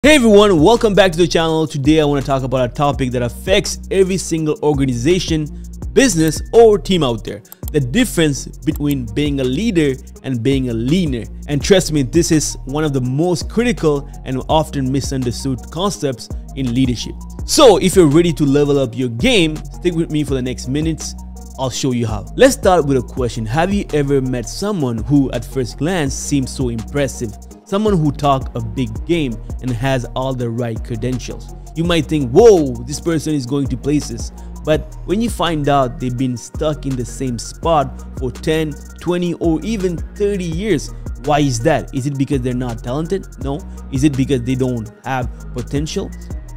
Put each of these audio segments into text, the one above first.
Hey everyone, welcome back to the channel. Today I want to talk about a topic that affects every single organization, business or team out there. The difference between being a leader and being a leaner. And trust me, this is one of the most critical and often misunderstood concepts in leadership. So if you're ready to level up your game, stick with me for the next minutes. I'll show you how. Let's start with a question. Have you ever met someone who at first glance seems so impressive? Someone who talks a big game and has all the right credentials. You might think, whoa, this person is going to places. But when you find out they've been stuck in the same spot for 10, 20, or even 30 years, why is that? Is it because they're not talented? No. Is it because they don't have potential?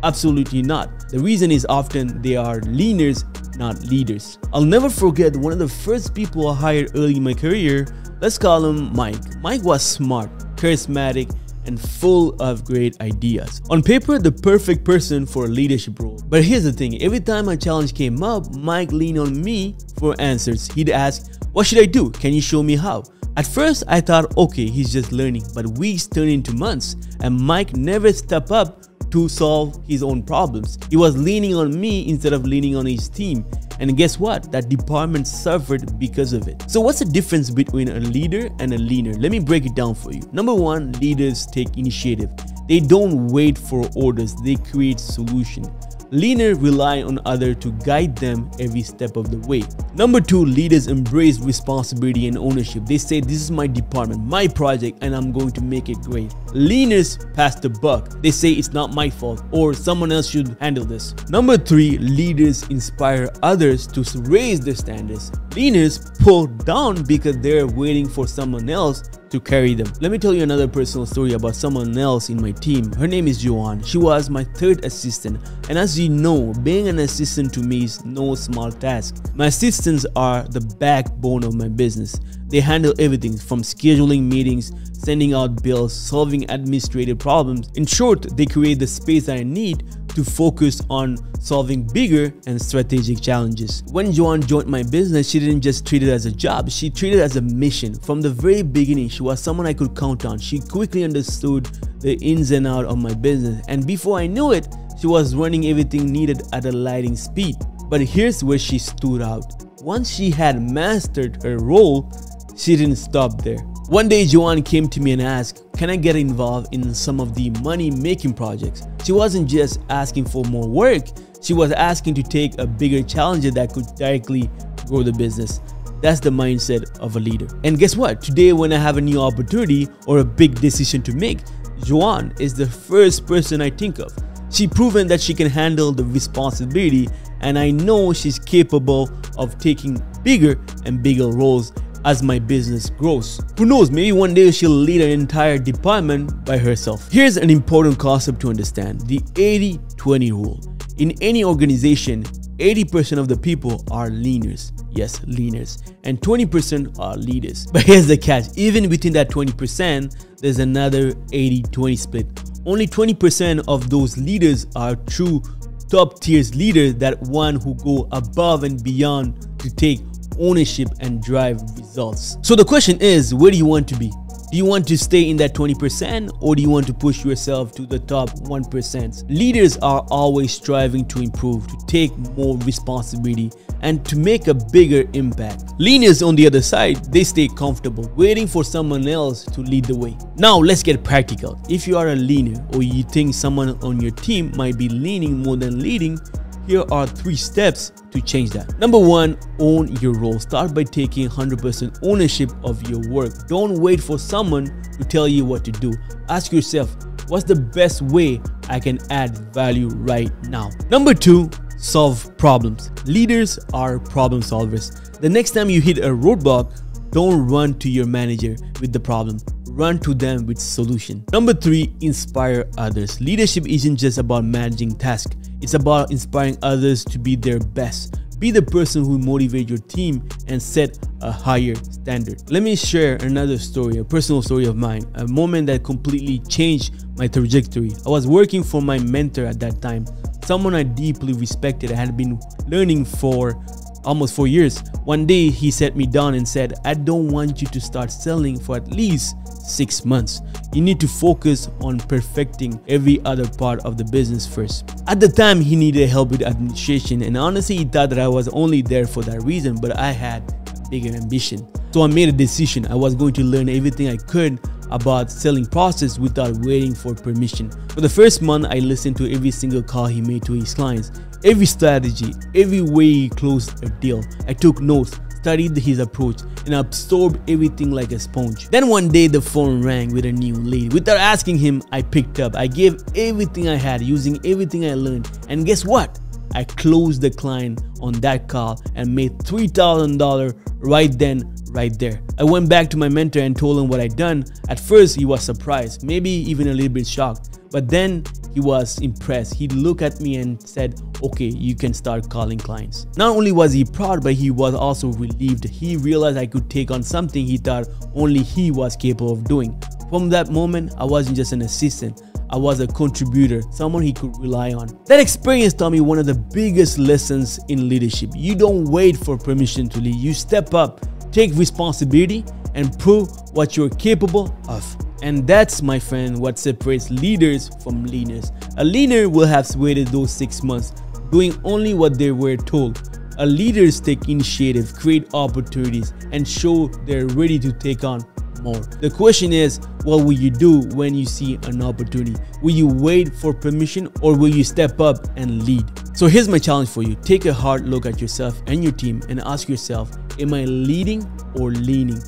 Absolutely not. The reason is often they are leaners, not leaders. I'll never forget one of the first people I hired early in my career. Let's call him Mike. Mike was smart, charismatic, and full of great ideas. On paper, the perfect person for a leadership role. But here's the thing, every time a challenge came up, Mike leaned on me for answers. He'd ask, what should I do? Can you show me how? At first, I thought, okay, he's just learning, but weeks turned into months, and Mike never stepped up to solve his own problems. He was leaning on me instead of leaning on his team. And guess what? That department suffered because of it. So what's the difference between a leader and a leaner? Let me break it down for you. Number one, leaders take initiative. They don't wait for orders, they create solutions. Leaner rely on others to guide them every step of the way. Number two, leaders embrace responsibility and ownership. They say, this is my department, my project, and I'm going to make it great. Leaners pass the buck. They say it's not my fault or someone else should handle this. Number three, leaders inspire others to raise their standards. Leaners pull down because they're waiting for someone else to carry them. Let me tell you another personal story about someone else in my team. Her name is Joanne. She was my third assistant. And as you know, being an assistant to me is no small task. My assistants are the backbone of my business. They handle everything from scheduling meetings, sending out bills, solving administrative problems. In short, they create the space I need to focus on solving bigger and strategic challenges. When Joanne joined my business, she didn't just treat it as a job, she treated it as a mission. From the very beginning, she was someone I could count on. She quickly understood the ins and outs of my business, and before I knew it, she was running everything needed at a lightning speed. But here's where she stood out. Once she had mastered her role, she didn't stop there. One day, Joanne came to me and asked, can I get involved in some of the money-making projects? She wasn't just asking for more work, she was asking to take a bigger challenge that could directly grow the business. That's the mindset of a leader. And guess what? Today, when I have a new opportunity or a big decision to make, Joanne is the first person I think of. She's proven that she can handle the responsibility, and I know she's capable of taking bigger and bigger roles as my business grows. Who knows, maybe one day she'll lead an entire department by herself. Here's an important concept to understand, the 80-20 rule. In any organization, 80% of the people are leaners. Yes, leaners. And 20% are leaders. But here's the catch, even within that 20%, there's another 80-20 split. Only 20% of those leaders are true top tier leaders, that one who go above and beyond to take ownership and drive results. So the question is, where do you want to be? Do you want to stay in that 20% or do you want to push yourself to the top 1%? Leaders are always striving to improve, to take more responsibility, and to make a bigger impact. Leaners, on the other side, they stay comfortable, waiting for someone else to lead the way. Now let's get practical. If you are a leaner or you think someone on your team might be leaning more than leading, here are 3 steps to change that. Number one, own your role. Start by taking 100% ownership of your work. Don't wait for someone to tell you what to do. Ask yourself, what's the best way I can add value right now? Number two, solve problems. Leaders are problem solvers. The next time you hit a roadblock, don't run to your manager with the problem. Run to them with solution. Number three, inspire others. Leadership isn't just about managing tasks. It's about inspiring others to be their best. Be the person who motivates your team and set a higher standard. Let me share another story, a personal story of mine, a moment that completely changed my trajectory. I was working for my mentor at that time, someone I deeply respected. I had been learning for almost 4 years. One day he sat me down and said, I don't want you to start selling for at least 6 months. You need to focus on perfecting every other part of the business first. At the time, he needed help with administration, and honestly, he thought that I was only there for that reason, but I had a bigger ambition. So I made a decision. I was going to learn everything I could about selling process without waiting for permission. For the first month, I listened to every single call he made to his clients, every strategy, every way he closed a deal. I took notes, studied his approach, and absorbed everything like a sponge. Then one day the phone rang with a new lead. Without asking him, I picked up. I gave everything I had, using everything I learned, and guess what? I closed the client on that call and made $3,000 right then, right there. I went back to my mentor and told him what I'd done. At first, he was surprised, maybe even a little bit shocked, but then he was impressed. He looked at me and said, okay, you can start calling clients. Not only was he proud, but he was also relieved. He realized I could take on something he thought only he was capable of doing. From that moment, I wasn't just an assistant. I was a contributor, someone he could rely on. That experience taught me one of the biggest lessons in leadership. You don't wait for permission to lead. You step up, take responsibility, and prove what you're capable of. And that's, my friend, what separates leaders from leaders. A leader will have waited those 6 months, doing only what they were told. A leaders take initiative, create opportunities, and show they're ready to take on more. The question is, what will you do when you see an opportunity? Will you wait for permission, or will you step up and lead? So here's my challenge for you. Take a hard look at yourself and your team and ask yourself, am I leading or leaning?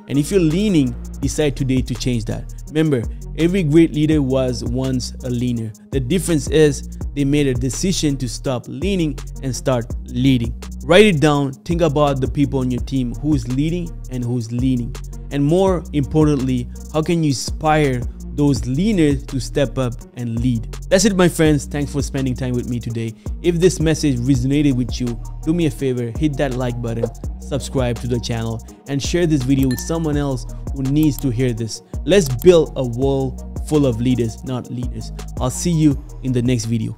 And if you're leaning, decide today to change that. Remember, every great leader was once a leaner. The difference is they made a decision to stop leaning and start leading. Write it down. Think about the people on your team who's leading and who's leaning. And more importantly, how can you inspire those leaners to step up and lead? That's it, my friends. Thanks for spending time with me today. If this message resonated with you, do me a favor, hit that like button, subscribe to the channel, and share this video with someone else who needs to hear this. Let's build a world full of leaders, not leaders. I'll see you in the next video.